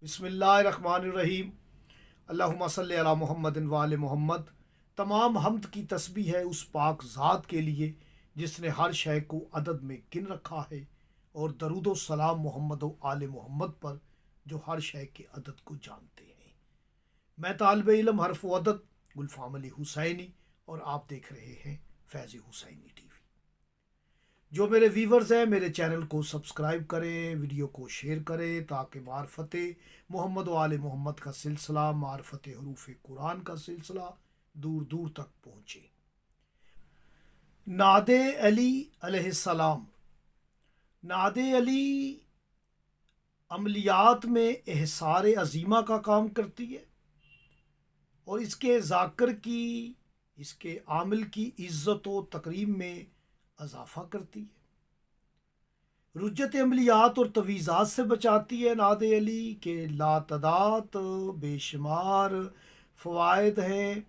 बिस्मिल्लाहिर्रहमानिर्रहीम। अल्लाहुम्मा सल्ली अला मुहम्मदिन व आले मोहम्मद। तमाम हमद की तस्बीह है उस पाक ज़ात के लिए जिसने हर शय को अदद में गिन रखा है, और दरूद व सलाम मोहम्मद व आले मोहम्मद पर जो हर शय के अदद को जानते हैं। मैं तालिब इल्म हर्फ व अदद गुलफ़ाम अली हुसैनी, और आप देख रहे हैं फैज़ हुसैनी टीवी। जो मेरे व्यूवर्स हैं, मेरे चैनल को सब्सक्राइब करें, वीडियो को शेयर करें, ताकि मार्फत मोहम्मद व आले मोहम्मद का सिलसिला, मार्फत हरूफ कुरान का सिलसिला दूर दूर तक पहुँचे। नादे अली अलैहिस्सलाम। नादे अली अमलियात में एहसार अजीमा का काम करती है, और इसके ज़ाकर की, इसके आमिल की इज़्ज़त व तकरीम में इजाफ़ा करती है। रुज्जत अमलियात और तवीज़ात से बचाती है। नादे अली के लातदात बेशुमार फ़वाइद हैं,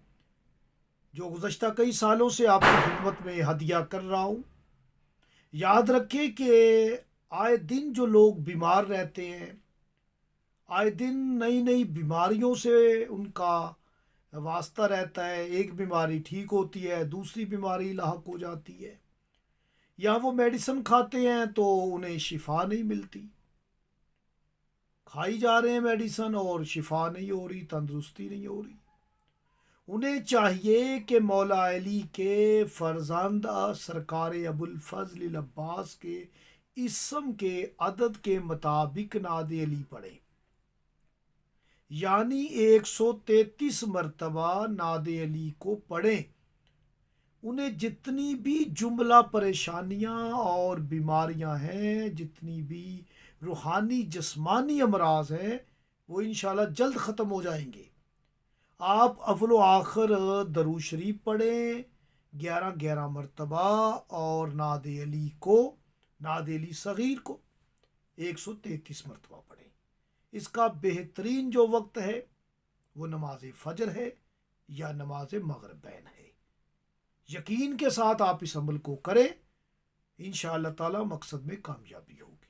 जो गुज़श्ता कई सालों से आपकी खिदमत में हदिया कर रहा हूँ। याद रखें कि आए दिन जो लोग बीमार रहते हैं, आए दिन नई नई बीमारियों से उनका वास्ता रहता है। एक बीमारी ठीक होती है, दूसरी बीमारी लाहक हो जाती है, या वो मेडिसिन खाते हैं तो उन्हें शिफा नहीं मिलती। खाई जा रहे हैं मेडिसिन और शिफा नहीं हो रही, तंदुरुस्ती नहीं हो रही। उन्हें चाहिए कि मौला अली के फरजंदा सरकार अबुल फजल अब्बास के इसम के अदद के मुताबिक नादे अली पढ़ें, यानी 133 मरतबा नादे अली को पढ़ें। उन्हें जितनी भी जुमला परेशानियां और बीमारियां हैं, जितनी भी रूहानी जिस्मानी अमराज हैं, वो इंशाल्लाह जल्द ख़त्म हो जाएंगे। आप अव्वल व आखिर दरूद शरीफ पढ़ें 11-11 मरतबा, और नादे अली को, नादे अली सगीर को 133 मरतबा पढ़ें। इसका बेहतरीन जो वक्त है वो नमाज फजर है या नमाज मगरिबैन है। यकीन के साथ आप इस अमल को करें, इंशाअल्लाह ताला मकसद में कामयाबी होगी।